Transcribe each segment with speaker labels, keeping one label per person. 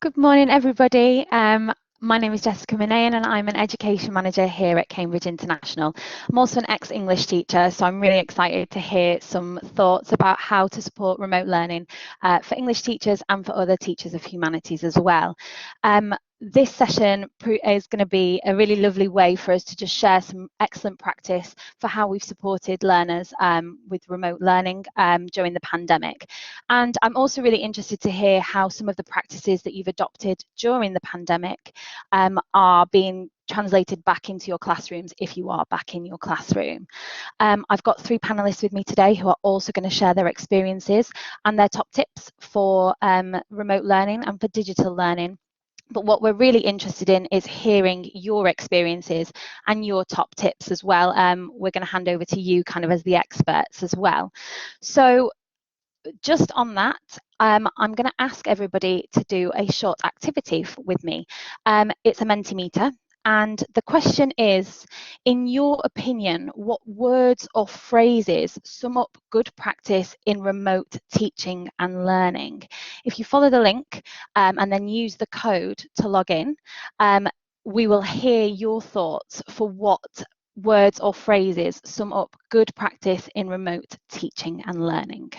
Speaker 1: Good morning, everybody. My name is Jessica Minayan and I'm an Education Manager here at Cambridge International. I'm also an ex-English teacher, so I'm really excited to hear some thoughts about how to support remote learning for English teachers and for other teachers of humanities as well. This session is going to be a really lovely way for us to just share some excellent practice for how we've supported learners with remote learning during the pandemic. And I'm also really interested to hear how some of the practices that you've adopted during the pandemic are being translated back into your classrooms if you are back in your classroom. I've got 3 panelists with me today who are also going to share their experiences and their top tips for remote learning and for digital learning. But what we're really interested in is hearing your experiences and your top tips as well. We're going to hand over to you kind of as the experts as well. So just on that, I'm going to ask everybody to do a short activity with me. It's a Mentimeter. And the question is, in your opinion, what words or phrases sum up good practice in remote teaching and learning? If you follow the link and then use the code to log in, we will hear your thoughts for what words or phrases sum up good practice in remote teaching and learning.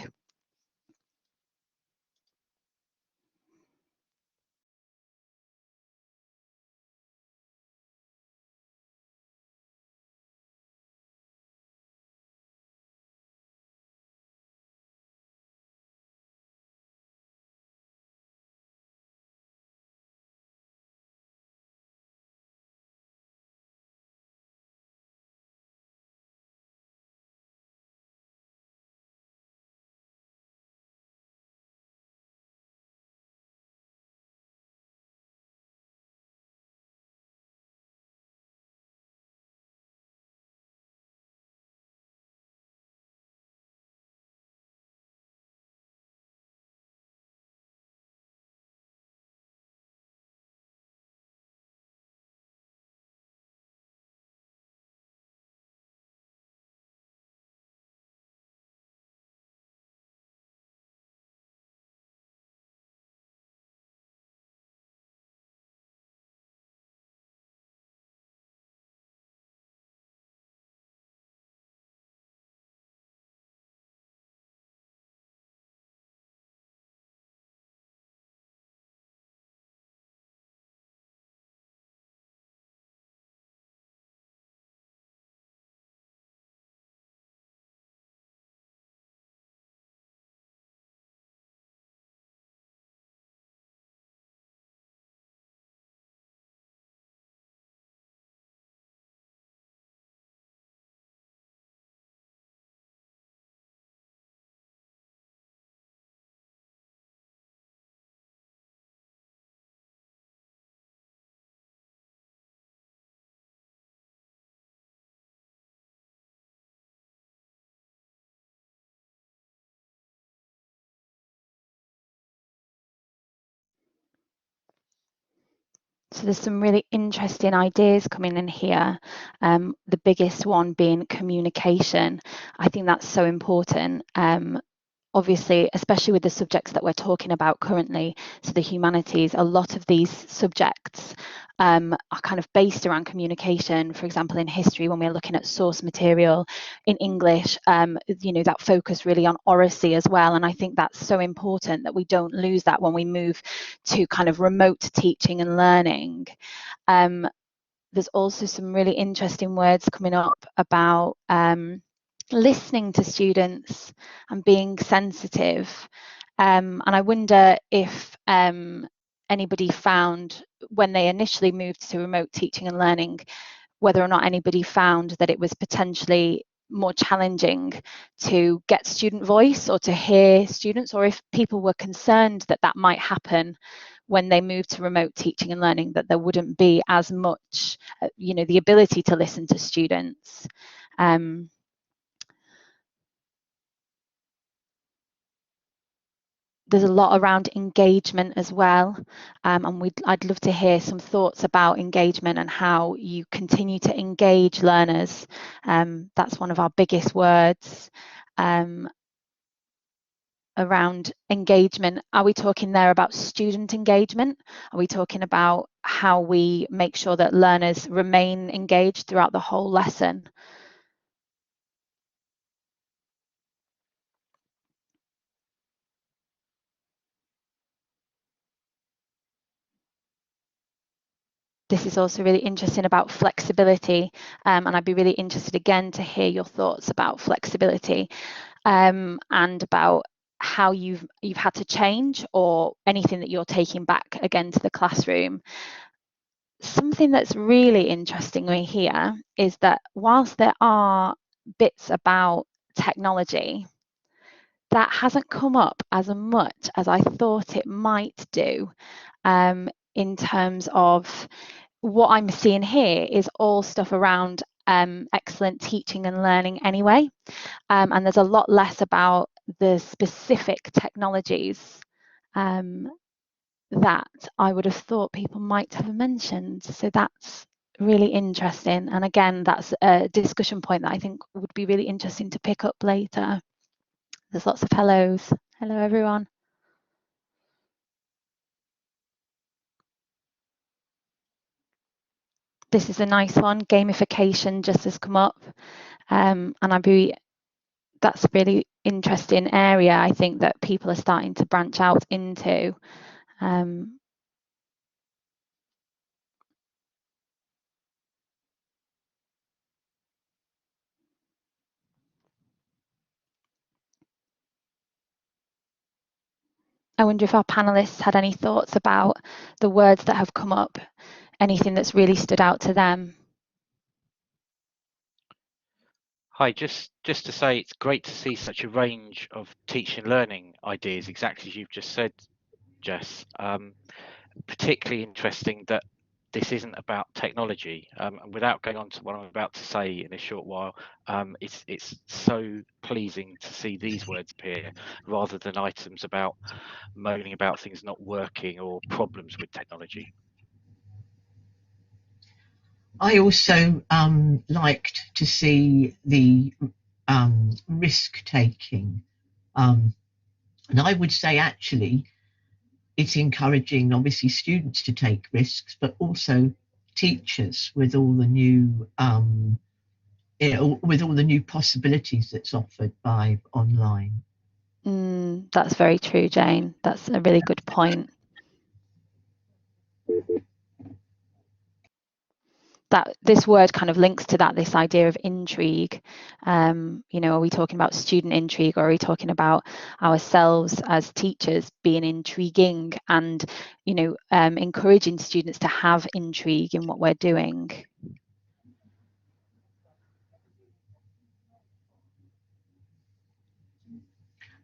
Speaker 1: So there's some really interesting ideas coming in here. The biggest one being communication. I think that's so important. Obviously, especially with the subjects that we're talking about currently, so the humanities, a lot of these subjects are kind of based around communication. For example, in history, when we're looking at source material, in English, that focus really on oracy as well. And I think that's so important that we don't lose that when we move to kind of remote teaching and learning. There's also some really interesting words coming up about listening to students and being sensitive. And I wonder if anybody found, when they initially moved to remote teaching and learning, whether or not anybody found that it was potentially more challenging to get student voice or to hear students, or if people were concerned that that might happen when they moved to remote teaching and learning, that there wouldn't be as much, the ability to listen to students. There's a lot around engagement as well, and I'd love to hear some thoughts about engagement and how you continue to engage learners. That's one of our biggest words. around engagement, are we talking there about student engagement? Are we talking about how we make sure that learners remain engaged throughout the whole lesson? This is also really interesting about flexibility, and I'd be really interested again to hear your thoughts about flexibility, and about how you've had to change, or anything that you're taking back again to the classroom. Something that's really interesting here is that whilst there are bits about technology, that hasn't come up as much as I thought it might do, in terms of what I'm seeing here is all stuff around excellent teaching and learning anyway, and there's a lot less about the specific technologies that I would have thought people might have mentioned. So that's really interesting, and again, that's a discussion point that I think would be really interesting to pick up later. There's lots of hellos. Hello everyone. This is a nice one. Gamification just has come up, and that's a really interesting area, I think, that people are starting to branch out into. I wonder if our panelists had any thoughts about the words that have come up, anything that's really stood out to them.
Speaker 2: Hi, just to say it's great to see such a range of teaching and learning ideas, exactly as you've just said, Jess. Particularly interesting that this isn't about technology, and without going on to what I'm about to say in a short while, it's so pleasing to see these words appear rather than items about moaning about things not working or problems with technology.
Speaker 3: I also liked to see the risk taking, and I would say actually it's encouraging obviously students to take risks, but also teachers with all the new with all the new possibilities that's offered by online.
Speaker 1: That's very true, Jane. That's a really good point. That this word kind of links to that, this idea of intrigue. You know, are we talking about student intrigue, or are we talking about ourselves as teachers being intriguing and, you know, encouraging students to have intrigue in what we're doing?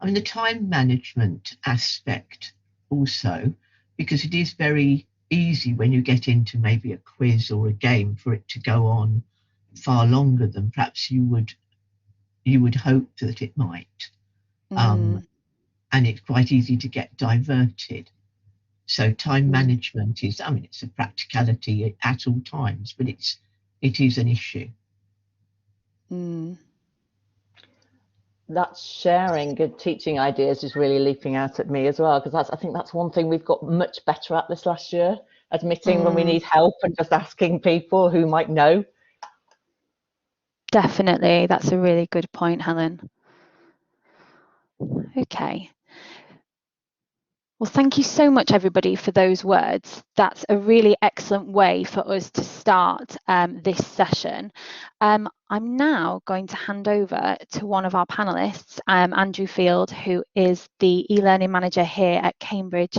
Speaker 3: I mean, the time management aspect also, because it is very easy when you get into maybe a quiz or a game for it to go on far longer than perhaps you would hope that it might. And it's quite easy to get diverted. So time management is, I mean, it's a practicality at all times, but it is an issue.
Speaker 4: That sharing good teaching ideas is really leaping out at me as well, because I think that's one thing we've got much better at this last year, admitting when we need help and just asking people who might know.
Speaker 1: Definitely, that's a really good point, Helen. Okay. Well, thank you so much, everybody, for those words. That's a really excellent way for us to start this session. I'm now going to hand over to one of our panelists, Andrew Field, who is the e-learning manager here at Cambridge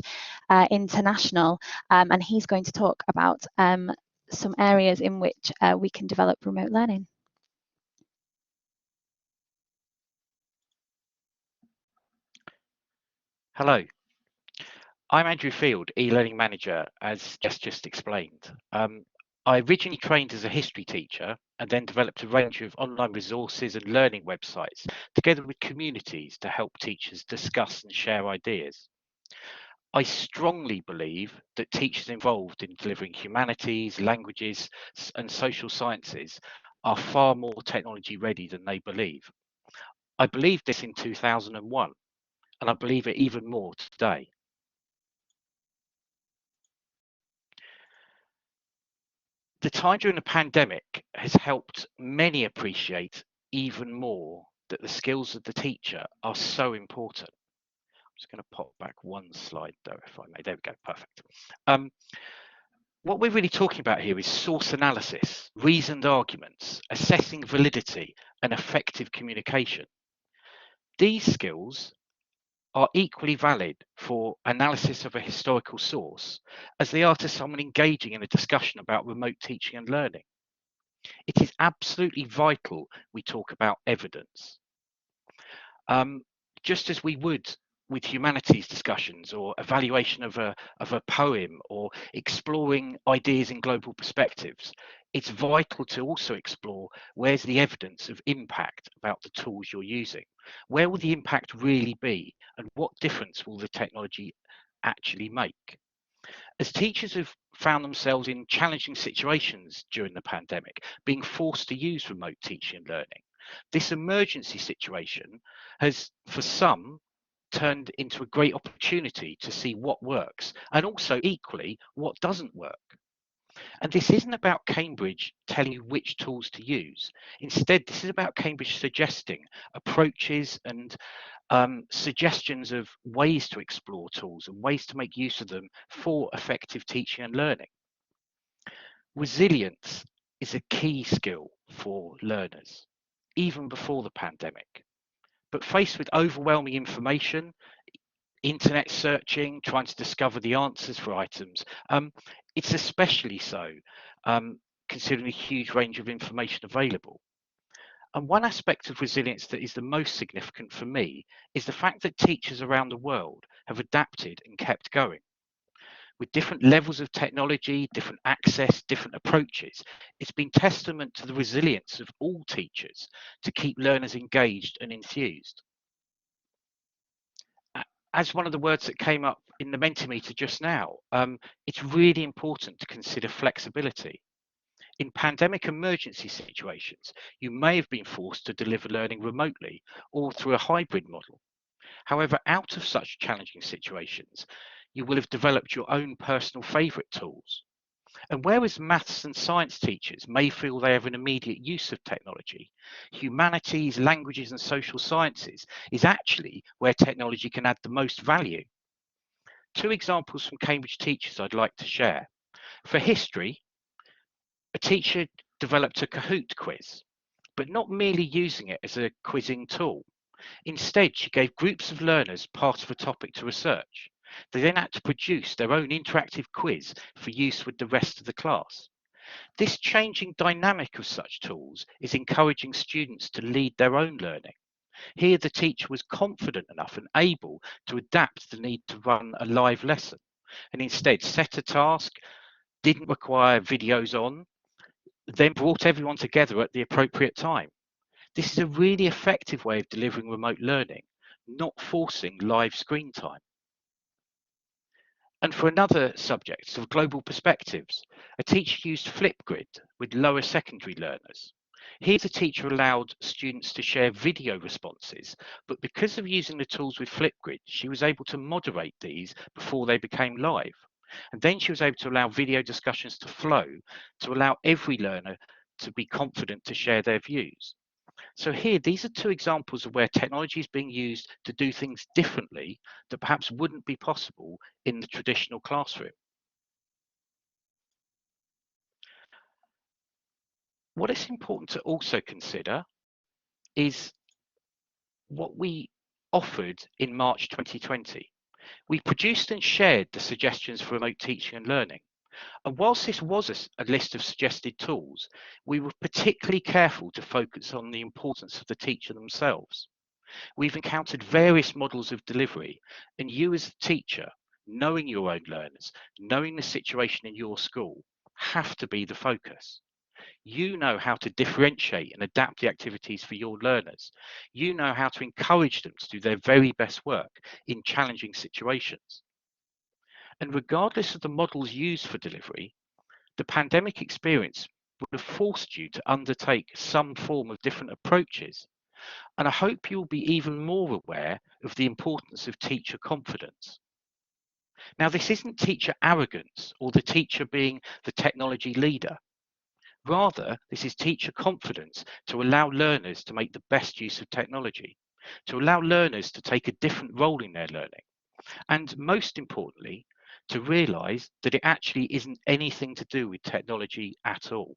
Speaker 1: International, and he's going to talk about some areas in which we can develop remote learning.
Speaker 2: Hello. I'm Andrew Field, e-learning manager, as just explained. I originally trained as a history teacher and then developed a range of online resources and learning websites together with communities to help teachers discuss and share ideas. I strongly believe that teachers involved in delivering humanities, languages, and social sciences are far more technology ready than they believe. I believed this in 2001. and I believe it even more today. The time during the pandemic has helped many appreciate even more that the skills of the teacher are so important. I'm just going to pop back one slide though, if I may. There we go, perfect. What we're really talking about here is source analysis, reasoned arguments, assessing validity, and effective communication. These skills are equally valid for analysis of a historical source as they are to someone engaging in a discussion about remote teaching and learning. It is absolutely vital we talk about evidence. Just as we would with humanities discussions or evaluation of a poem or exploring ideas in global perspectives, it's vital to also explore where's the evidence of impact about the tools you're using. Where will the impact really be, and what difference will the technology actually make? As teachers have found themselves in challenging situations during the pandemic, being forced to use remote teaching and learning, this emergency situation has, for some, turned into a great opportunity to see what works and also equally what doesn't work. And this isn't about Cambridge telling you which tools to use. Instead, this is about Cambridge suggesting approaches and suggestions of ways to explore tools and ways to make use of them for effective teaching and learning. Resilience is a key skill for learners, even before the pandemic. But faced with overwhelming information, internet searching, trying to discover the answers for items, it's especially so, considering the huge range of information available. And one aspect of resilience that is the most significant for me is the fact that teachers around the world have adapted and kept going. With different levels of technology, different access, different approaches, it's been testament to the resilience of all teachers to keep learners engaged and enthused. As one of the words that came up in the Mentimeter just now, it's really important to consider flexibility. In pandemic emergency situations, you may have been forced to deliver learning remotely or through a hybrid model. However, out of such challenging situations, you will have developed your own personal favourite tools. And whereas maths and science teachers may feel they have an immediate use of technology, humanities, languages and social sciences is actually where technology can add the most value. Two examples from Cambridge teachers I'd like to share. For history, a teacher developed a Kahoot quiz, but not merely using it as a quizzing tool. Instead, she gave groups of learners part of a topic to research. They then had to produce their own interactive quiz for use with the rest of the class. This changing dynamic of such tools is encouraging students to lead their own learning. Here, the teacher was confident enough and able to adapt the need to run a live lesson, and instead set a task, didn't require videos on, then brought everyone together at the appropriate time. This is a really effective way of delivering remote learning, not forcing live screen time. And for another subject of global perspectives, a teacher used Flipgrid with lower secondary learners. Here the teacher allowed students to share video responses, but because of using the tools with Flipgrid, she was able to moderate these before they became live. And then she was able to allow video discussions to flow to allow every learner to be confident to share their views. So here, these are two examples of where technology is being used to do things differently that perhaps wouldn't be possible in the traditional classroom. What is important to also consider is what we offered in March 2020. We produced and shared the suggestions for remote teaching and learning. And whilst this was a list of suggested tools, we were particularly careful to focus on the importance of the teacher themselves. We've encountered various models of delivery, and you as a teacher, knowing your own learners, knowing the situation in your school, have to be the focus. You know how to differentiate and adapt the activities for your learners. You know how to encourage them to do their very best work in challenging situations. And regardless of the models used for delivery, the pandemic experience would have forced you to undertake some form of different approaches. And I hope you'll be even more aware of the importance of teacher confidence. Now, this isn't teacher arrogance or the teacher being the technology leader. Rather, this is teacher confidence to allow learners to make the best use of technology, to allow learners to take a different role in their learning, and most importantly, to realise that it actually isn't anything to do with technology at all.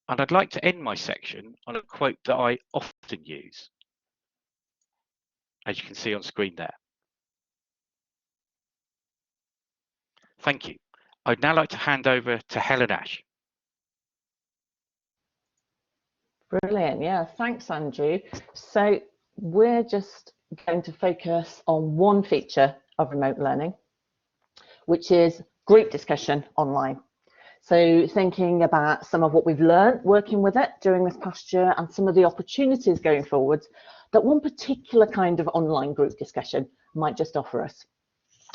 Speaker 2: And I'd like to end my section on a quote that I often use, as you can see on screen there. Thank you. I'd now like to hand over to Helen Ash.
Speaker 4: Brilliant. Yeah, thanks, Andrew. So we're just going to focus on one feature of remote learning, which is group discussion online. So thinking about some of what we've learned working with it during this past year and some of the opportunities going forwards that one particular kind of online group discussion might just offer us.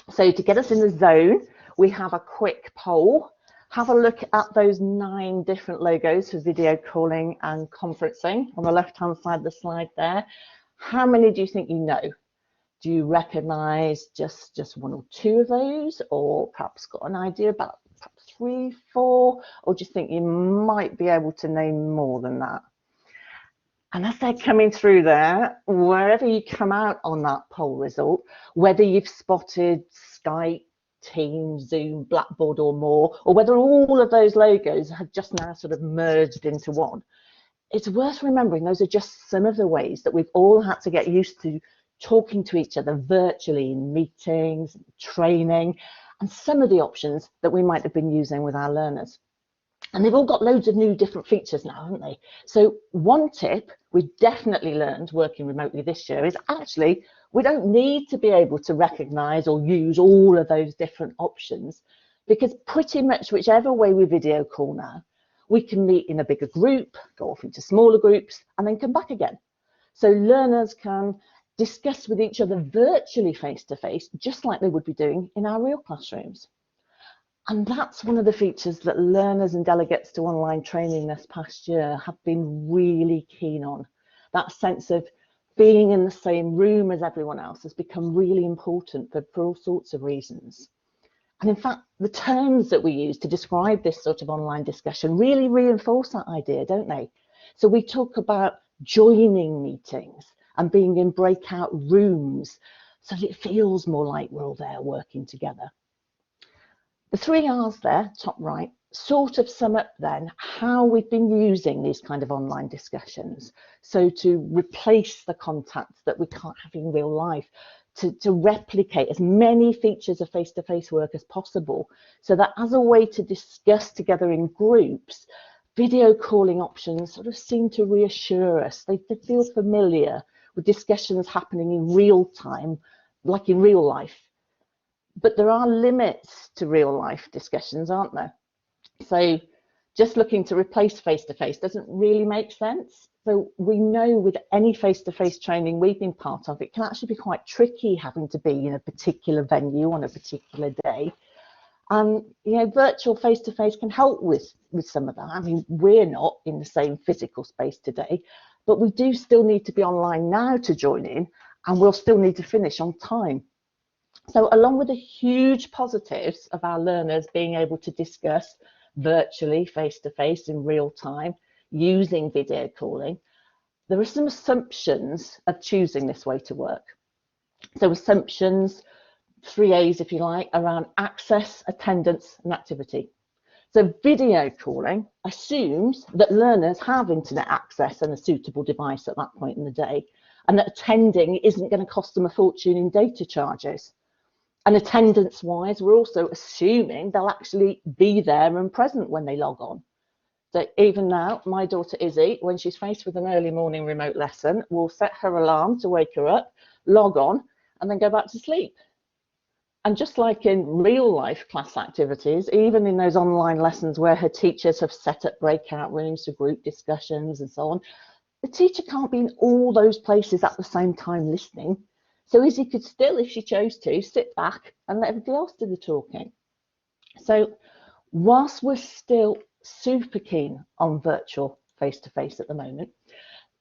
Speaker 4: So to get us in the zone, we have a quick poll. Have a look at those 9 different logos for video calling and conferencing on the left-hand side of the slide there. How many do you think you know? Do you recognise just 1 or 2 of those, or perhaps got an idea about perhaps 3, 4, or do you think you might be able to name more than that? And as they're coming through there, wherever you come out on that poll result, whether you've spotted Skype, Teams, Zoom, Blackboard or more, or whether all of those logos have just now sort of merged into one, it's worth remembering those are just some of the ways that we've all had to get used to talking to each other virtually in meetings, training, and some of the options that we might have been using with our learners. And they've all got loads of new different features now, haven't they? So one tip we definitely learned working remotely this year is actually we don't need to be able to recognise or use all of those different options, because pretty much whichever way we video call now, we can meet in a bigger group, go off into smaller groups, and then come back again. So learners can discuss with each other virtually face-to-face, just like they would be doing in our real classrooms. And that's one of the features that learners and delegates to online training this past year have been really keen on. That sense of being in the same room as everyone else has become really important for all sorts of reasons. And in fact, the terms that we use to describe this sort of online discussion really reinforce that idea, don't they? So we talk about joining meetings and being in breakout rooms so that it feels more like we're all there working together. The 3 R's there, top right, sort of sum up then how we've been using these kind of online discussions. So to replace the contacts that we can't have in real life, to replicate as many features of face-to-face work as possible, so that as a way to discuss together in groups, video calling options sort of seem to reassure us. They feel familiar with discussions happening in real time, like in real life. But there are limits to real life discussions, aren't there? So just looking to replace face-to-face doesn't really make sense. So we know with any face-to-face training we've been part of, it can actually be quite tricky having to be in a particular venue on a particular day. And virtual face-to-face can help with some of that. I mean, we're not in the same physical space today, but we do still need to be online now to join in, and we'll still need to finish on time. So along with the huge positives of our learners being able to discuss virtually, face-to-face in real time, using video calling, there are some assumptions of choosing this way to work. So assumptions, 3 A's if you like, around access, attendance and activity. So video calling assumes that learners have internet access and a suitable device at that point in the day, and that attending isn't going to cost them a fortune in data charges. And attendance-wise, we're also assuming they'll actually be there and present when they log on. So even now, my daughter Izzy, when she's faced with an early morning remote lesson, will set her alarm to wake her up, log on, and then go back to sleep. And just like in real life class activities, even in those online lessons where her teachers have set up breakout rooms for group discussions and so on, the teacher can't be in all those places at the same time listening. So Izzy could still, if she chose to, sit back and let everybody else do the talking. So whilst we're still super keen on virtual face-to-face at the moment,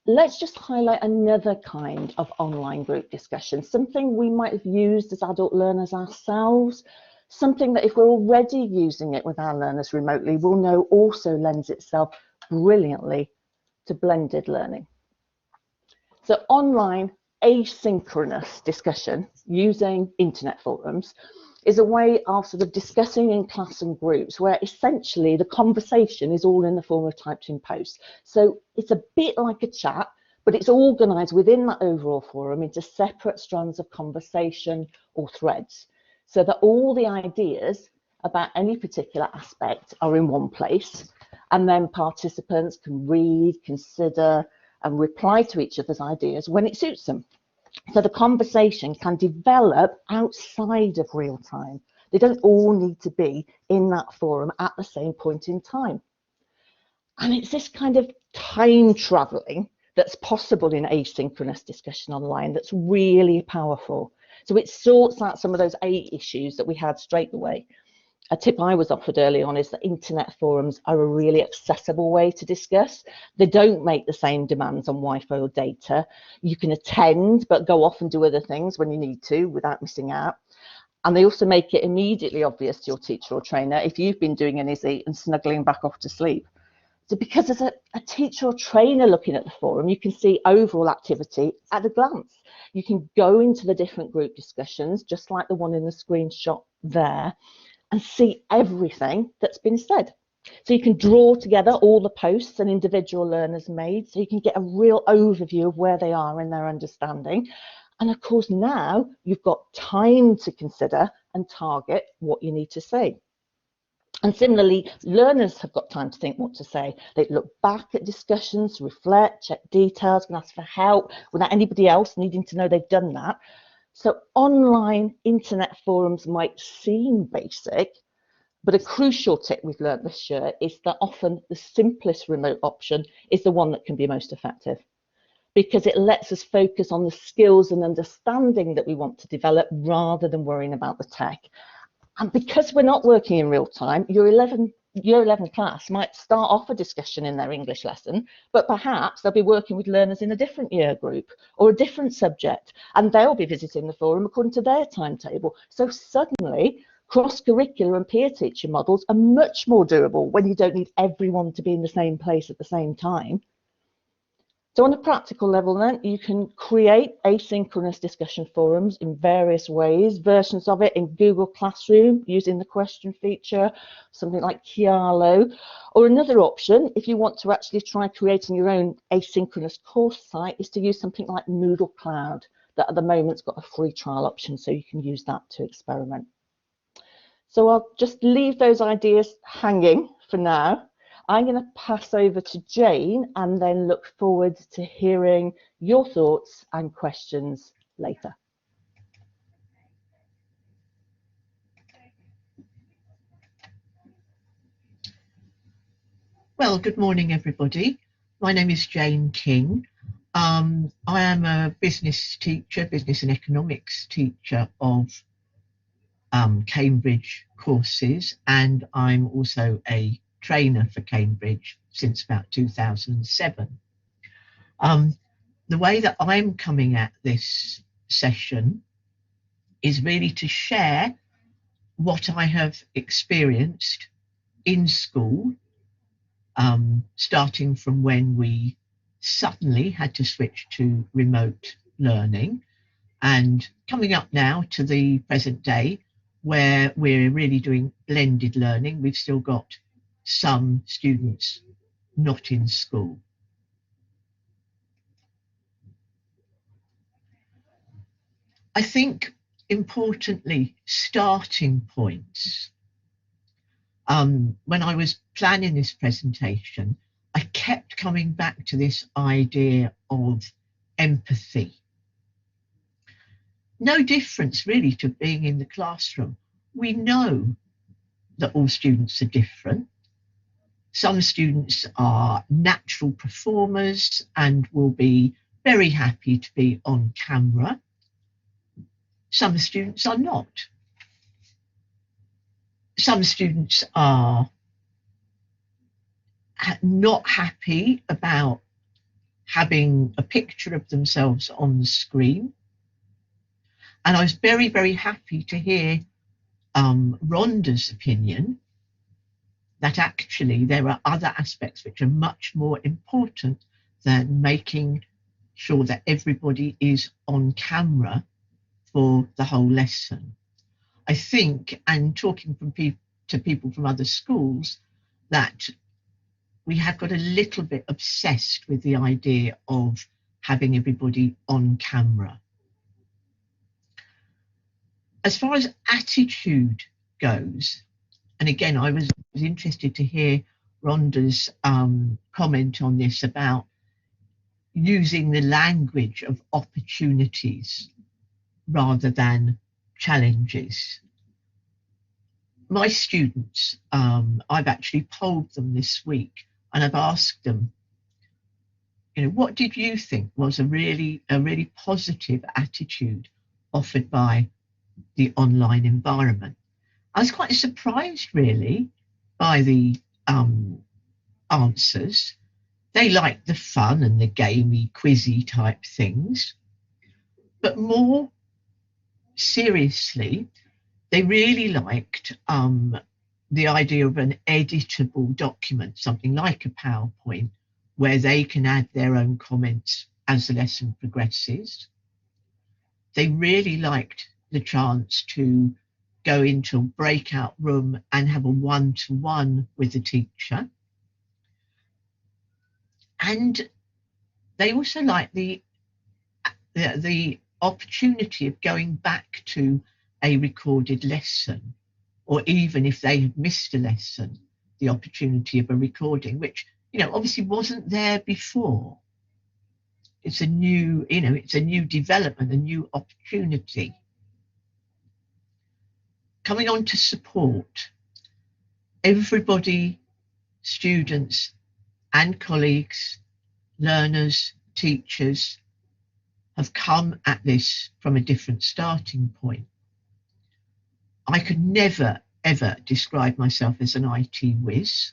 Speaker 4: let's just highlight another kind of online group discussion, something we might have used as adult learners ourselves, something that if we're already using it with our learners remotely, we'll know also lends itself brilliantly to blended learning. So online asynchronous discussion using internet forums is a way of sort of discussing in class and groups where essentially the conversation is all in the form of typed in posts. So it's a bit like a chat, but it's organised within that overall forum into separate strands of conversation or threads, so that all the ideas about any particular aspect are in one place, and then participants can read, consider, and reply to each other's ideas when it suits them. So the conversation can develop outside of real time. They don't all need to be in that forum at the same point in time. And it's this kind of time traveling that's possible in asynchronous discussion online that's really powerful. So it sorts out some of those 8 issues that we had straight away. A tip I was offered early on is that internet forums are a really accessible way to discuss. They don't make the same demands on Wi-Fi or data. You can attend, but go off and do other things when you need to without missing out. And they also make it immediately obvious to your teacher or trainer if you've been doing anything and snuggling back off to sleep. So because as a teacher or trainer looking at the forum, you can see overall activity at a glance. You can go into the different group discussions, just like the one in the screenshot there, and see everything that's been said. So you can draw together all the posts and individual learners made, so you can get a real overview of where they are in their understanding. And of course, now you've got time to consider and target what you need to say. And similarly, learners have got time to think what to say. They look back at discussions, reflect, check details, can ask for help without anybody else needing to know they've done that. So online internet forums might seem basic, but a crucial tip we've learned this year is that often the simplest remote option is the one that can be most effective, because it lets us focus on the skills and understanding that we want to develop rather than worrying about the tech. And because we're not working in real time, year 11 class might start off a discussion in their English lesson, but perhaps they'll be working with learners in a different year group or a different subject, and they'll be visiting the forum according to their timetable. So suddenly, cross-curricular and peer teaching models are much more doable when you don't need everyone to be in the same place at the same time. So on a practical level then, you can create asynchronous discussion forums in various ways, versions of it in Google Classroom using the question feature, something like Kialo, or another option, if you want to actually try creating your own asynchronous course site, is to use something like Moodle Cloud, that at the moment's got a free trial option, so you can use that to experiment. So I'll just leave those ideas hanging for now. I'm going to pass over to Jane and then look forward to hearing your thoughts and questions later.
Speaker 3: Well, good morning, everybody. My name is Jane King. I am a business teacher, business and economics teacher of Cambridge courses, and I'm also a trainer for Cambridge since about 2007. The way that I'm coming at this session is really to share what I have experienced in school, starting from when we suddenly had to switch to remote learning, and coming up now to the present day where we're really doing blended learning. We've still got some students not in school. I think importantly, starting points. When I was planning this presentation, I kept coming back to this idea of empathy. No difference really to being in the classroom. We know that all students are different. Some students are natural performers and will be very happy to be on camera. Some students are not. Some students are not happy about having a picture of themselves on the screen. And I was very, very happy to hear Rhonda's opinion that actually there are other aspects which are much more important than making sure that everybody is on camera for the whole lesson. I think, and talking to people from other schools, that we have got a little bit obsessed with the idea of having everybody on camera. As far as attitude goes, and again, I was interested to hear Rhonda's comment on this about using the language of opportunities rather than challenges. My students, I've actually polled them this week, and I've asked them, you know, what did you think was a really positive attitude offered by the online environment? I was quite surprised, really, by the answers. They liked the fun and the gamey, quizzy type things, but more seriously, they really liked the idea of an editable document, something like a PowerPoint, where they can add their own comments as the lesson progresses. They really liked the chance to go into a breakout room and have a one-to-one with the teacher. And they also liked the opportunity of going back to a recorded lesson, or even if they had missed a lesson, the opportunity of a recording, which, you know, obviously wasn't there before. It's a new, you know, it's a new development, a new opportunity. Coming on to support, everybody, students and colleagues, learners, teachers, have come at this from a different starting point. I could never, ever describe myself as an IT whiz.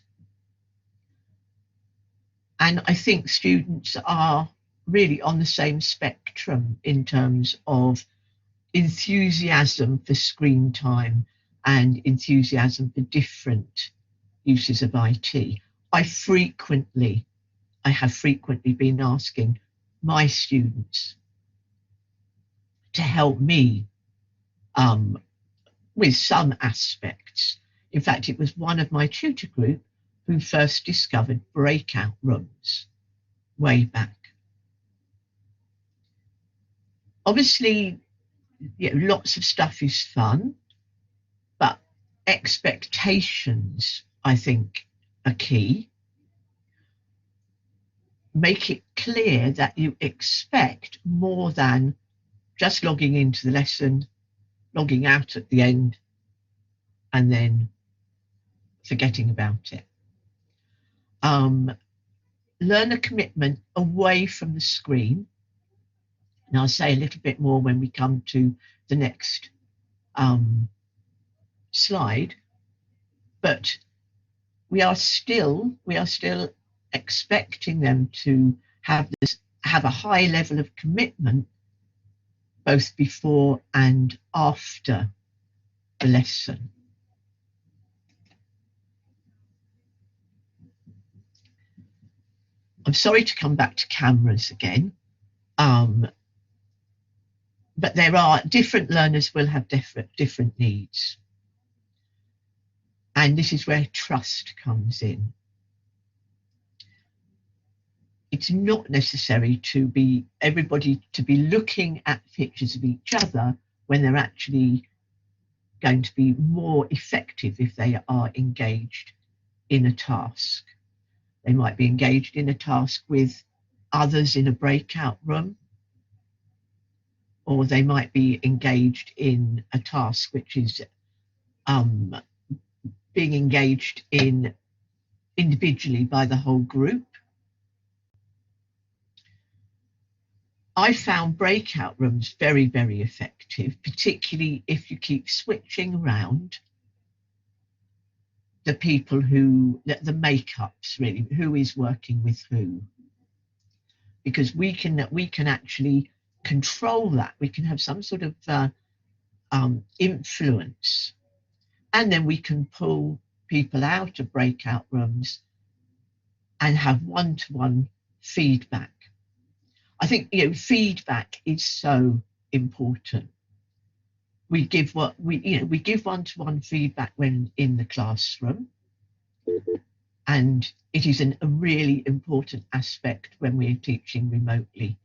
Speaker 3: And I think students are really on the same spectrum in terms of enthusiasm for screen time and enthusiasm for different uses of IT. I have frequently been asking my students to help me with some aspects. In fact, it was one of my tutor group who first discovered breakout rooms way back. Obviously, you know, lots of stuff is fun, but expectations, I think, are key. Make it clear that you expect more than just logging into the lesson, logging out at the end, and then forgetting about it. Learner commitment away from the screen. And I'll say a little bit more when we come to the next slide, but we are still expecting them to have a high level of commitment both before and after the lesson. I'm sorry to come back to cameras again, but there are different learners will have different needs. And this is where trust comes in. It's not necessary to be everybody to be looking at pictures of each other when they're actually going to be more effective if they are engaged in a task. They might be engaged in a task with others in a breakout room, or they might be engaged in a task which is being engaged in individually by the whole group. I found breakout rooms very, very effective, particularly if you keep switching around the people who, the makeups really, who is working with who. because we can actually control that. We can have some sort of influence, and then we can pull people out of breakout rooms and have one-to-one feedback. I think feedback is so important. We give we give one-to-one feedback when in the classroom, and it is a really important aspect when we're teaching remotely.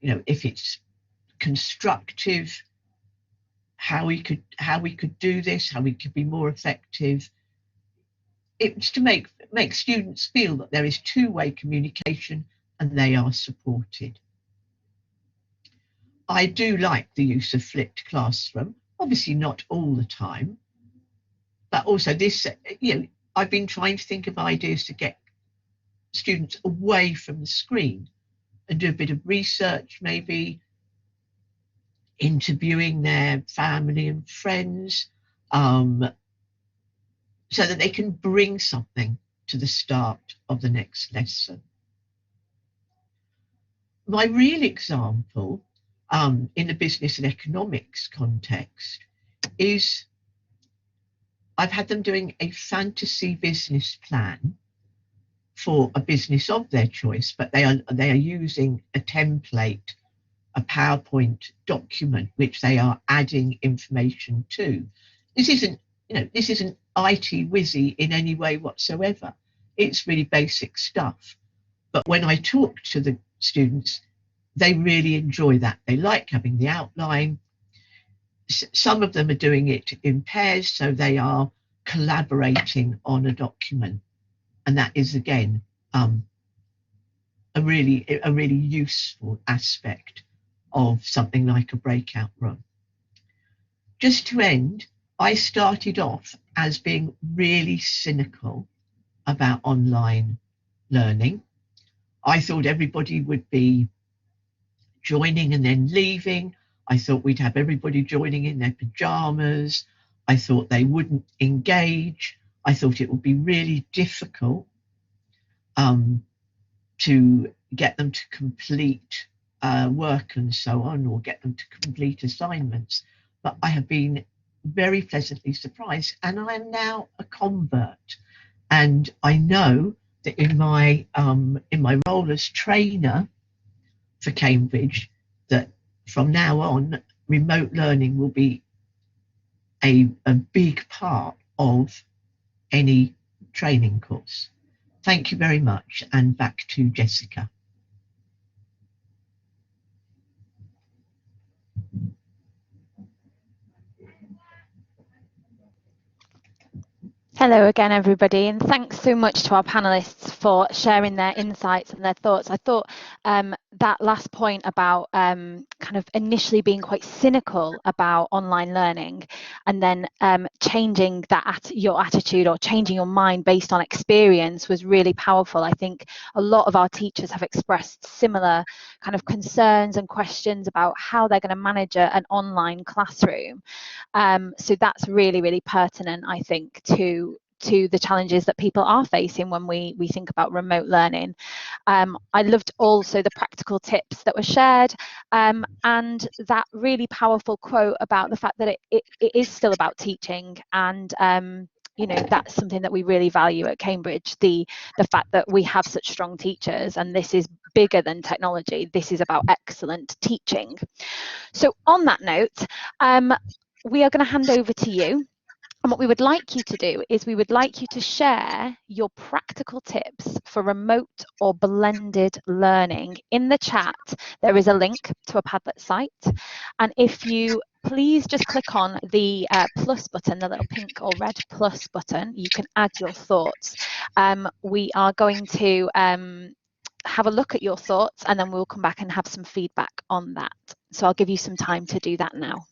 Speaker 3: If it's constructive, how we could do this, how we could be more effective. It's to make students feel that there is two-way communication and they are supported. I do like the use of flipped classroom, obviously not all the time, but also this, I've been trying to think of ideas to get students away from the screen and do a bit of research, maybe interviewing their family and friends, so that they can bring something to the start of the next lesson. My real example in the business and economics context is I've had them doing a fantasy business plan for a business of their choice, but they are using a template, a PowerPoint document, which they are adding information to. This isn't IT whizzy in any way whatsoever. It's really basic stuff. But when I talk to the students, they really enjoy that. They like having the outline. Some of them are doing it in pairs, so they are collaborating on a document. And that is, again, a really useful aspect of something like a breakout room. Just to end, I started off as being really cynical about online learning. I thought everybody would be joining and then leaving. I thought we'd have everybody joining in their pajamas. I thought they wouldn't engage. I thought it would be really difficult to get them to complete work and so on, or get them to complete assignments. But I have been very pleasantly surprised, and I am now a convert. And I know that in my role as trainer for Cambridge, that from now on, remote learning will be a big part of any training course. Thank you very much, and back to Jessica.
Speaker 1: Hello again, everybody, and thanks so much to our panelists for sharing their insights and their thoughts. I thought that last point about kind of initially being quite cynical about online learning and then changing your attitude or changing your mind based on experience was really powerful. I think a lot of our teachers have expressed similar kind of concerns and questions about how they're going to manage an online classroom. So that's really, really pertinent, I think, to the challenges that people are facing when we think about remote learning. I loved also the practical tips that were shared, and that really powerful quote about the fact that it is still about teaching, and that's something that we really value at Cambridge, the fact that we have such strong teachers, and this is bigger than technology. This is about excellent teaching. So on that note, we are going to hand over to you. And what we would like you to do is we would like you to share your practical tips for remote or blended learning. In the chat, there is a link to a Padlet site. And if you please just click on the plus button, the little pink or red plus button, you can add your thoughts. We are going to have a look at your thoughts, and then we'll come back and have some feedback on that. So I'll give you some time to do that now.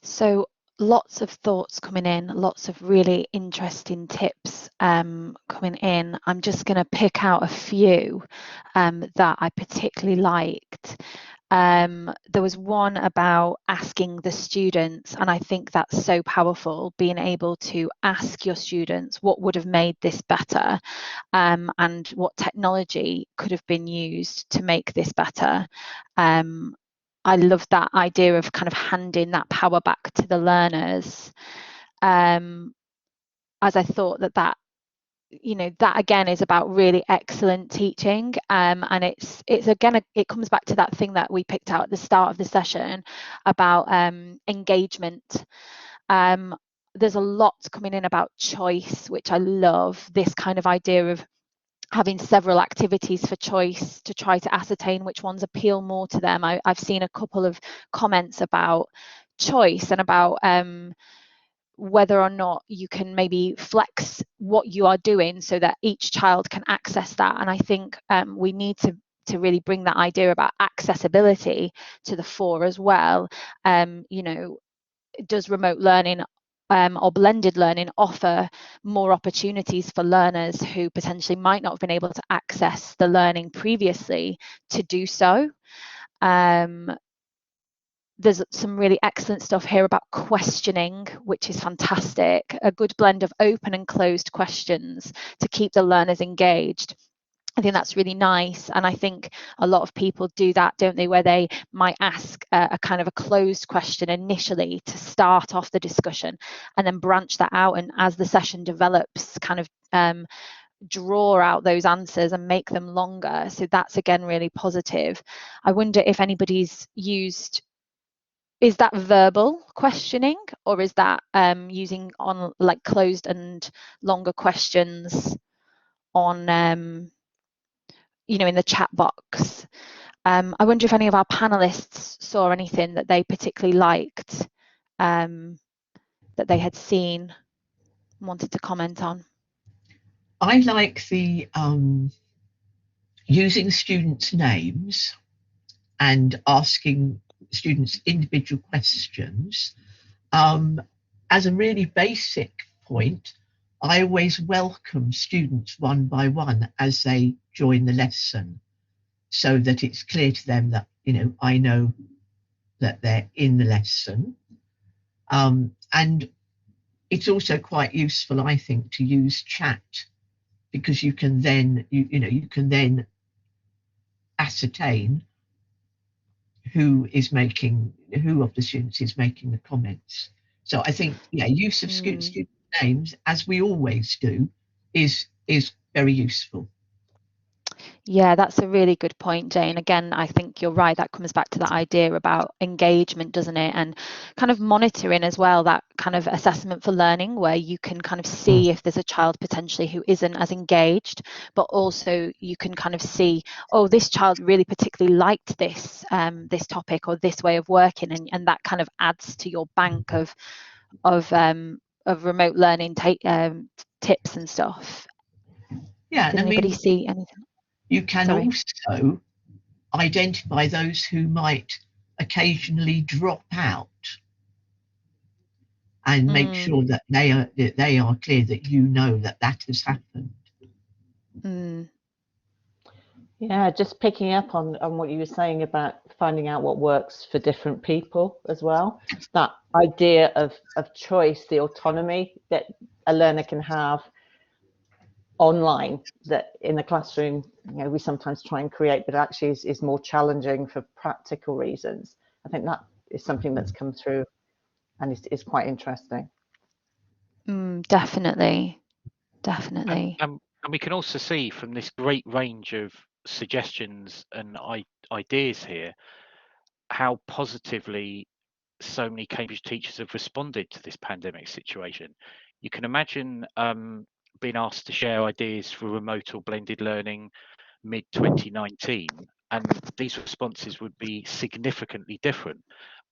Speaker 1: So lots of thoughts coming in, lots of really interesting tips coming in. I'm just going to pick out a few that I particularly liked. There was one about asking the students, and I think that's so powerful, being able to ask your students what would have made this better, and what technology could have been used to make this better. I love that idea of kind of handing that power back to the learners, as I thought that that again is about really excellent teaching, and it's again, it comes back to that thing that we picked out at the start of the session about engagement. There's a lot coming in about choice, which I love, this kind of idea of having several activities for choice to try to ascertain which ones appeal more to them. I've seen a couple of comments about choice and about whether or not you can maybe flex what you are doing so that each child can access that. And I think we need to really bring that idea about accessibility to the fore as well. Does remote learning or blended learning offer more opportunities for learners who potentially might not have been able to access the learning previously to do so? There's some really excellent stuff here about questioning, which is fantastic. A good blend of open and closed questions to keep the learners engaged. I think that's really nice, and I think a lot of people do that, don't they, where they might ask a kind of a closed question initially to start off the discussion, and then branch that out, and as the session develops, kind of draw out those answers and make them longer. So that's again really positive. I wonder if anybody's used, is that verbal questioning, or is that using on like closed and longer questions on in the chat box? I wonder if any of our panelists saw anything that they particularly liked, that they had seen and wanted to comment on.
Speaker 3: I like the using students' names and asking students individual questions. As a really basic point, I always welcome students one by one as they join the lesson, so that it's clear to them that, I know that they're in the lesson. And it's also quite useful, I think, to use chat, because you can then, you can then ascertain who of the students is making the comments. So I think, use of student names, as we always do, is very useful.
Speaker 1: Yeah, that's a really good point, Jane. Again, I think you're right. That comes back to that idea about engagement, doesn't it? And kind of monitoring as well, that kind of assessment for learning, where you can kind of see if there's a child potentially who isn't as engaged, but also you can kind of see, oh, this child really particularly liked this this topic or this way of working, and that kind of adds to your bank of remote learning tips and stuff.
Speaker 3: Yeah,
Speaker 1: Did
Speaker 3: and
Speaker 1: anybody see anything?
Speaker 3: You can also identify those who might occasionally drop out, and make sure that they are clear that that has happened.
Speaker 4: Yeah, just picking up on what you were saying about finding out what works for different people as well. That idea of choice, the autonomy that a learner can have online, that in the classroom, we sometimes try and create, but actually is more challenging for practical reasons. I think that is something that's come through and is quite interesting.
Speaker 1: Definitely.
Speaker 2: And we can also see from this great range of suggestions and ideas here how positively so many Cambridge teachers have responded to this pandemic situation. You can imagine being asked to share ideas for remote or blended learning mid-2019, and these responses would be significantly different.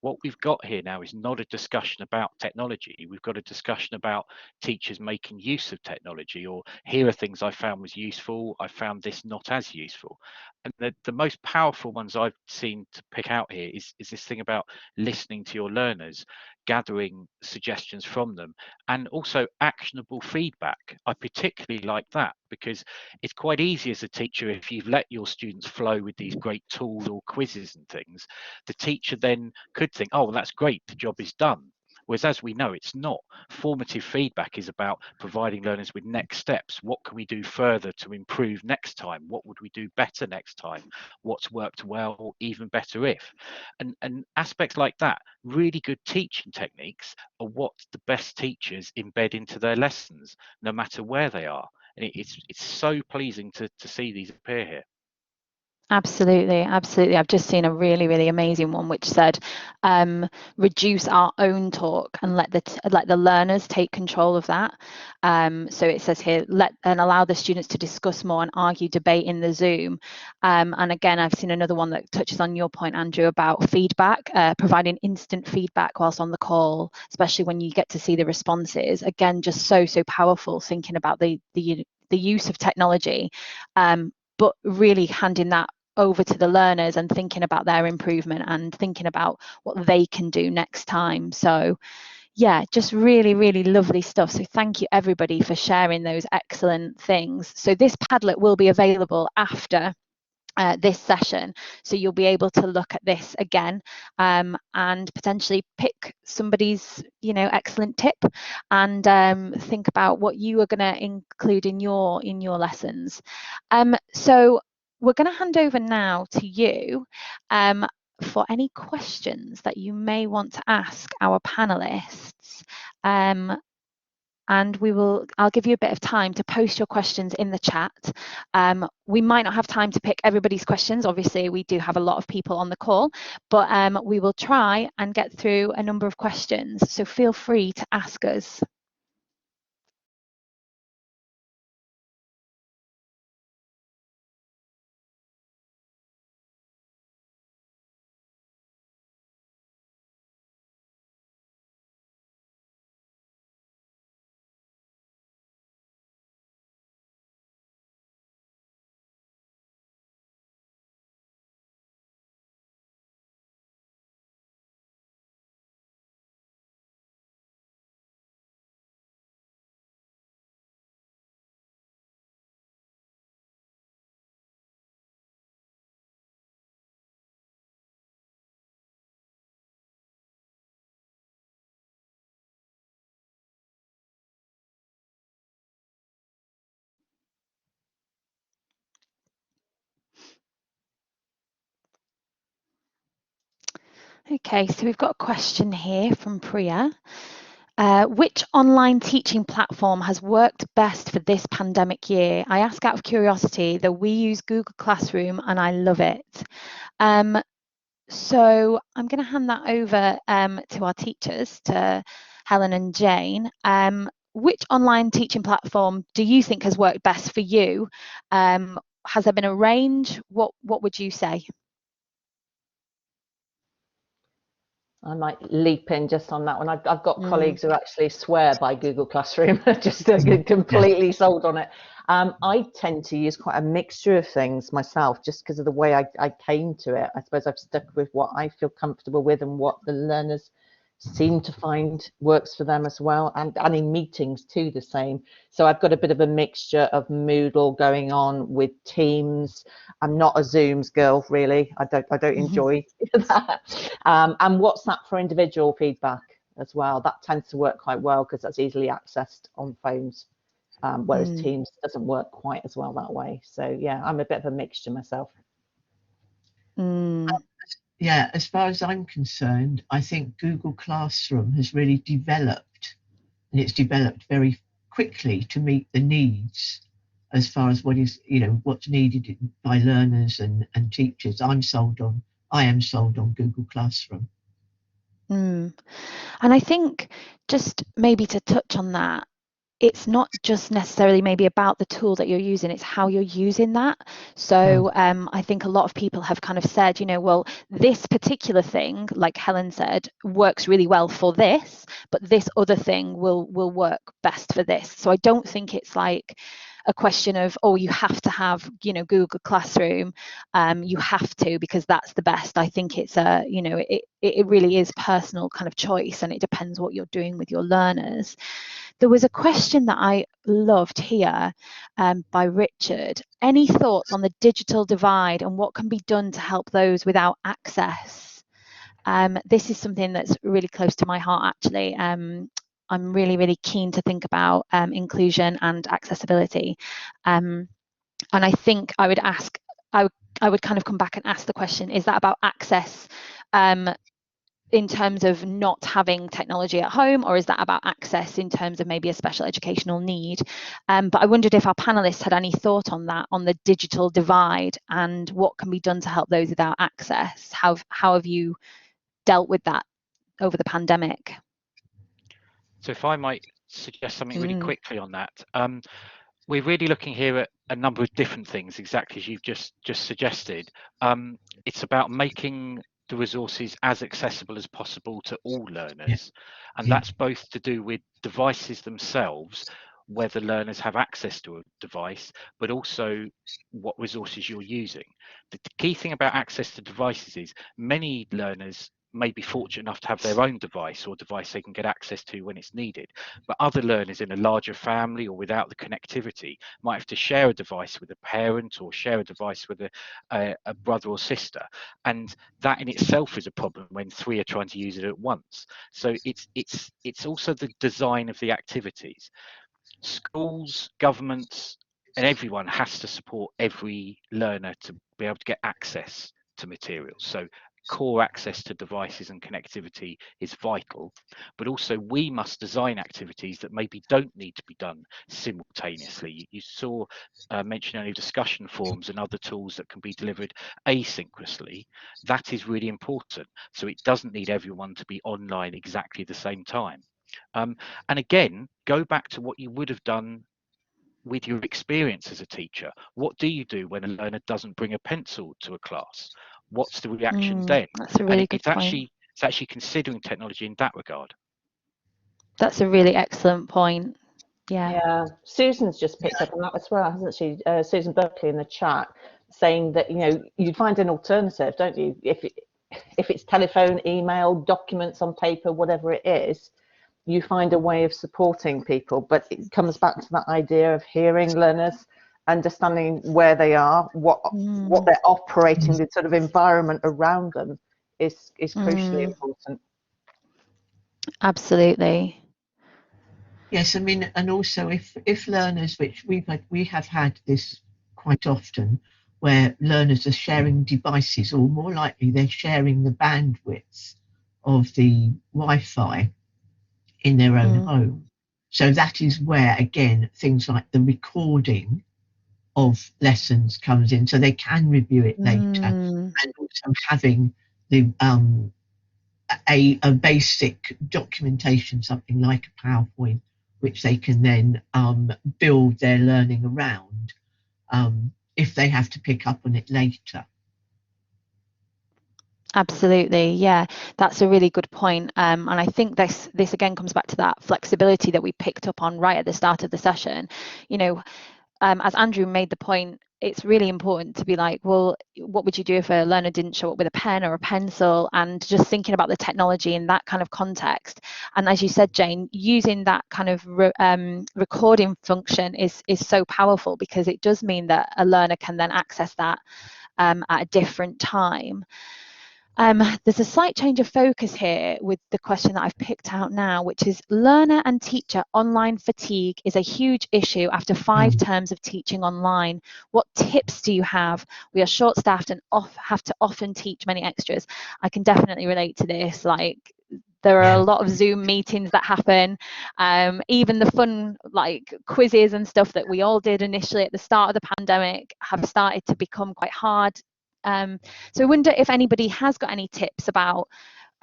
Speaker 2: what we've got here now is not a discussion about technology. We've got a discussion about teachers making use of technology, or here are things I found was useful, I found this not as useful. And the most powerful ones I've seen to pick out here is this thing about listening to your learners, gathering suggestions from them, and also actionable feedback. I particularly like that because it's quite easy as a teacher, if you've let your students flow with these great tools or quizzes and things, the teacher then could think, oh, well, that's great, the job is done. Whereas, as we know, it's not. Formative feedback is about providing learners with next steps. What can we do further to improve next time? What would we do better next time? What's worked well, or even better if? And aspects like that, really good teaching techniques, are what the best teachers embed into their lessons, no matter where they are. And it's so pleasing to see these appear here.
Speaker 1: Absolutely, absolutely. I've just seen a really, really amazing one which said, reduce our own talk and let the learners take control of that. So it says here, allow the students to discuss more and argue, debate in the Zoom. And again, I've seen another one that touches on your point, Andrew, about feedback, providing instant feedback whilst on the call, especially when you get to see the responses. Again, just so powerful, thinking about the use of technology, but really handing that over to the learners and thinking about their improvement and thinking about what they can do next time. So yeah, just really, really lovely stuff. So thank you everybody for sharing those excellent things. So this Padlet will be available after this session, so you'll be able to look at this again, and potentially pick somebody's excellent tip and think about what you are going to include in your lessons. So we're going to hand over now to you for any questions that you may want to ask our panelists. And I'll give you a bit of time to post your questions in the chat. We might not have time to pick everybody's questions. Obviously, we do have a lot of people on the call, but we will try and get through a number of questions. So feel free to ask us. Okay, so we've got a question here from Priya. Which online teaching platform has worked best for this pandemic year? I ask out of curiosity, though we use Google Classroom and I love it. So I'm going to hand that over to our teachers, to Helen and Jane. Which online teaching platform do you think has worked best for you? Has there been a range? What would you say?
Speaker 4: I might leap in just on that one. I've got colleagues who actually swear by Google Classroom, just completely sold on it. I tend to use quite a mixture of things myself, just because of the way I came to it. I suppose I've stuck with what I feel comfortable with and what the learners seem to find works for them as well, and in meetings too the same. So I've got a bit of a mixture of Moodle going on with Teams. I'm not a Zooms girl, really. I don't enjoy that. And WhatsApp for individual feedback as well. That tends to work quite well because that's easily accessed on phones, whereas Teams doesn't work quite as well that way. So yeah, I'm a bit of a mixture myself.
Speaker 3: Yeah, as far as I'm concerned, I think Google Classroom has really developed, and it's developed very quickly to meet the needs as far as what's needed by learners and teachers. I am sold on Google Classroom.
Speaker 1: And I think, just maybe to touch on that, it's not just necessarily maybe about the tool that you're using, it's how you're using that. So I think a lot of people have kind of said, you know, well, this particular thing, like Helen said, works really well for this, but this other thing will work best for this. So I don't think it's like a question of, oh, you have to have, you know, Google Classroom, you have to, because that's the best. I think it's a, you know, it really is personal kind of choice, and it depends what you're doing with your learners. There was a question that I loved here by Richard. Any thoughts on the digital divide and what can be done to help those without access? This is something that's really close to my heart, actually. I'm really, really keen to think about inclusion and accessibility. And I think I would ask, I would kind of come back and ask the question, is that about access in terms of not having technology at home, or is that about access in terms of maybe a special educational need? But I wondered if our panelists had any thought on that, on the digital divide and what can be done to help those without access. How have you dealt with that over the pandemic?
Speaker 2: So if I might suggest something really quickly on that, we're really looking here at a number of different things, exactly as you've just suggested. It's about making the resources as accessible as possible to all learners, and that's both to do with devices themselves, whether learners have access to a device, but also what resources you're using. The key thing about access to devices is many learners may be fortunate enough to have their own device or device they can get access to when it's needed. But other learners in a larger family or without the connectivity might have to share a device with a parent or share a device with a brother or sister. And that in itself is a problem when three are trying to use it at once. So it's also the design of the activities. Schools, governments, and everyone has to support every learner to be able to get access to materials. So core access to devices and connectivity is vital, but also we must design activities that maybe don't need to be done simultaneously. You saw mention only discussion forums and other tools that can be delivered asynchronously. That is really important. So it doesn't need everyone to be online exactly the same time. And again, go back to what you would have done with your experience as a teacher. What do you do when a learner doesn't bring a pencil to a class? What's the reaction then?
Speaker 1: That's a really good point.
Speaker 2: It's actually considering technology in that regard.
Speaker 1: That's a really excellent point.
Speaker 4: Yeah, Susan's just picked up on that as well, hasn't she? Susan Berkeley in the chat saying that, you know, you'd find an alternative, don't you? If it's telephone, email, documents on paper, whatever it is, you find a way of supporting people. But it comes back to that idea of hearing learners, understanding where they are, what they're operating, the sort of environment around them is crucially important.
Speaker 1: Absolutely.
Speaker 3: Yes, I mean, and also if learners, which we have had this quite often, where learners are sharing devices, or more likely they're sharing the bandwidth of the Wi-Fi in their own home. So that is where, again, things like the recording of lessons comes in, so they can review it later, and also having the a basic documentation, something like a PowerPoint, which they can then build their learning around if they have to pick up on it later.
Speaker 1: Absolutely, yeah, that's a really good point. And I think this again comes back to that flexibility that we picked up on right at the start of the session. You know, as Andrew made the point, it's really important to be like, well, what would you do if a learner didn't show up with a pen or a pencil? And just thinking about the technology in that kind of context. And as you said, Jane, using that kind of recording function is so powerful, because it does mean that a learner can then access that at a different time. There's a slight change of focus here with the question that I've picked out now, which is learner and teacher online fatigue is a huge issue after 5 terms of teaching online. What tips do you have? We are short-staffed and have to often teach many extras. I can definitely relate to this. Like, there are a lot of Zoom meetings that happen. Even the fun like quizzes and stuff that we all did initially at the start of the pandemic have started to become quite hard. So I wonder if anybody has got any tips about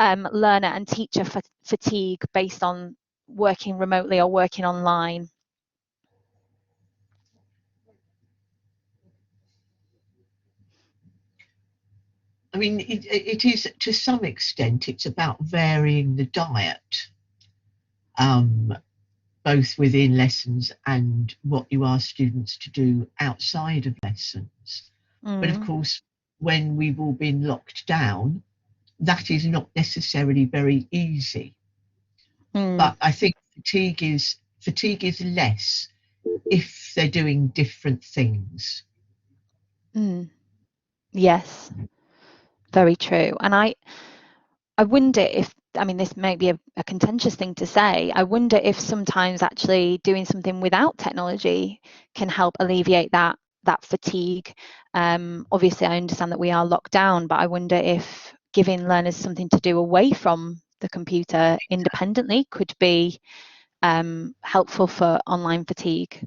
Speaker 1: learner and teacher fatigue based on working remotely or working online.
Speaker 3: I mean, it is, to some extent, it's about varying the diet, both within lessons and what you ask students to do outside of lessons. But of course, when we've all been locked down, that is not necessarily very easy. But I think fatigue is less if they're doing different things.
Speaker 1: Yes, very true. And I wonder if, I mean, this may be a contentious thing to say, I wonder if sometimes actually doing something without technology can help alleviate that fatigue. Obviously, I understand that we are locked down, but I wonder if giving learners something to do away from the computer independently could be helpful for online fatigue.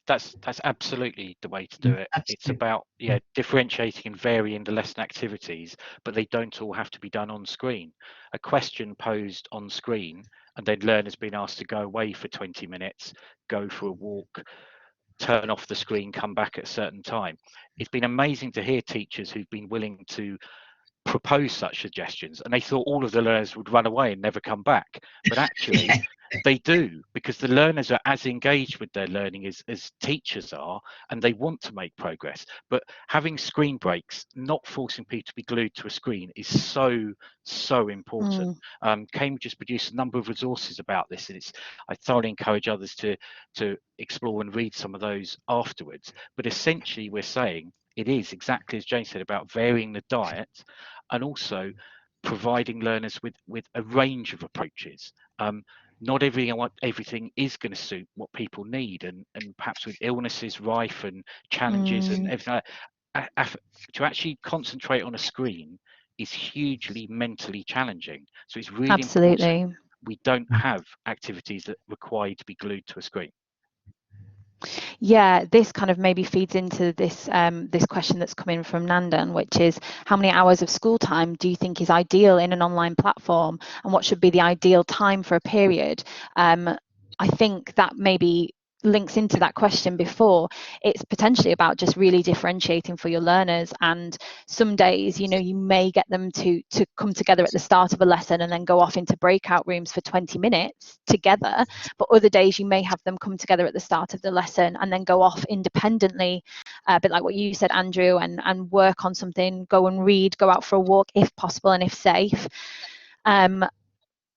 Speaker 2: That's absolutely the way to do it.
Speaker 3: Absolutely.
Speaker 2: It's about differentiating and varying the lesson activities, but they don't all have to be done on screen. A question posed on screen, and then learners being asked to go away for 20 minutes, go for a walk, turn off the screen, come back at a certain time. It's been amazing to hear teachers who've been willing to propose such suggestions, and they thought all of the learners would run away and never come back, but actually they do, because the learners are as engaged with their learning as teachers are, and they want to make progress. But having screen breaks, not forcing people to be glued to a screen, is so important. Cambridge has produced a number of resources about this, and I thoroughly encourage others to explore and read some of those afterwards. But essentially we're saying it is exactly as Jane said about varying the diet, and also providing learners with a range of approaches. Not everything is going to suit what people need, and perhaps with illnesses rife and challenges and everything like that, to actually concentrate on a screen is hugely mentally challenging. So it's really important we don't have activities that require you to be glued to a screen.
Speaker 1: Yeah, this kind of maybe feeds into this this question that's come in from Nandan, which is how many hours of school time do you think is ideal in an online platform, and what should be the ideal time for a period? I think that maybe links into that question before. It's potentially about just really differentiating for your learners, and some days, you know, you may get them to come together at the start of a lesson and then go off into breakout rooms for 20 minutes together, but other days you may have them come together at the start of the lesson and then go off independently, a bit like what you said, Andrew, and work on something, go and read, go out for a walk if possible and if safe, and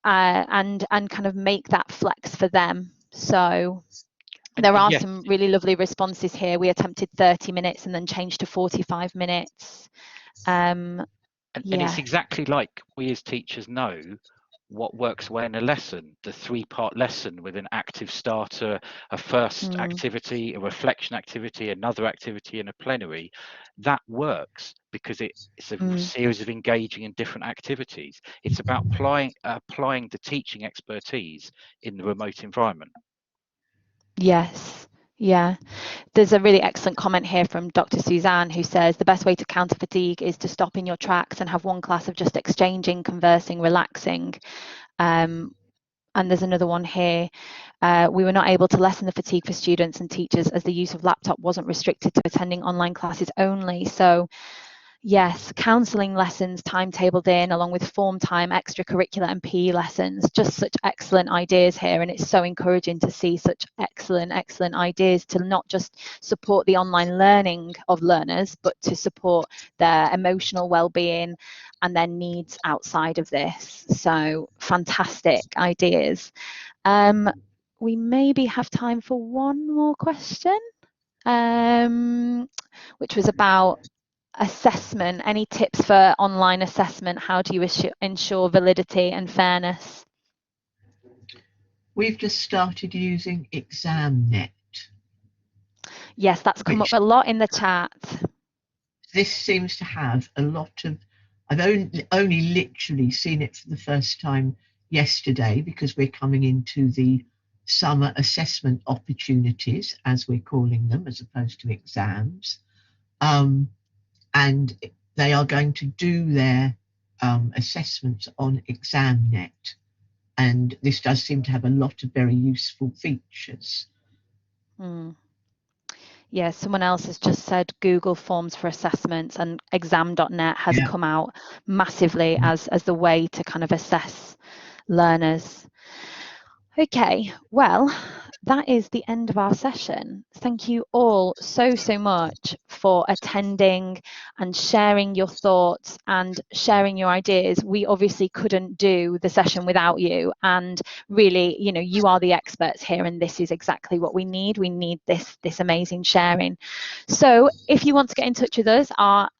Speaker 1: kind of make that flex for them. So there are some really lovely responses here. We attempted 30 minutes and then changed to 45 minutes. And
Speaker 2: it's exactly like we as teachers know what works well in a lesson. The 3-part lesson with an active starter, a first activity, a reflection activity, another activity, and a plenary. That works because it's a series of engaging and different activities. It's about applying the teaching expertise in the remote environment.
Speaker 1: Yes. Yeah. There's a really excellent comment here from Dr. Suzanne, who says the best way to counter fatigue is to stop in your tracks and have one class of just exchanging, conversing, relaxing. And there's another one here. We were not able to lessen the fatigue for students and teachers as the use of laptop wasn't restricted to attending online classes only. So yes, counselling lessons timetabled in along with form time, extracurricular and PE lessons, just such excellent ideas here. And it's so encouraging to see such excellent ideas to not just support the online learning of learners, but to support their emotional well-being and their needs outside of this. So fantastic ideas. We maybe have time for one more question, which was about assessment. Any tips for online assessment? How do you ensure validity and fairness?
Speaker 3: We've just started using Examnet.
Speaker 1: Yes, that's come up a lot in the chat.
Speaker 3: This seems to have a lot of, I've only literally seen it for the first time yesterday, because we're coming into the summer assessment opportunities, as we're calling them, as opposed to exams. And they are going to do their assessments on Examnet. And this does seem to have a lot of very useful features.
Speaker 1: Yeah, someone else has just said Google Forms for assessments, and Exam.net has come out massively as the way to kind of assess learners. Okay, well, that is the end of our session. Thank you all so much for attending and sharing your thoughts and sharing your ideas. We obviously couldn't do the session without you, and really, you know, you are the experts here, and this is exactly what we need. We need this amazing sharing. So if you want to get in touch with us, our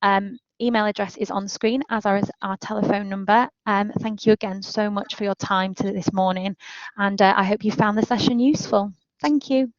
Speaker 1: email address is on screen, as is our telephone number. Thank you again so much for your time this morning, and I hope you found the session useful. Thank you.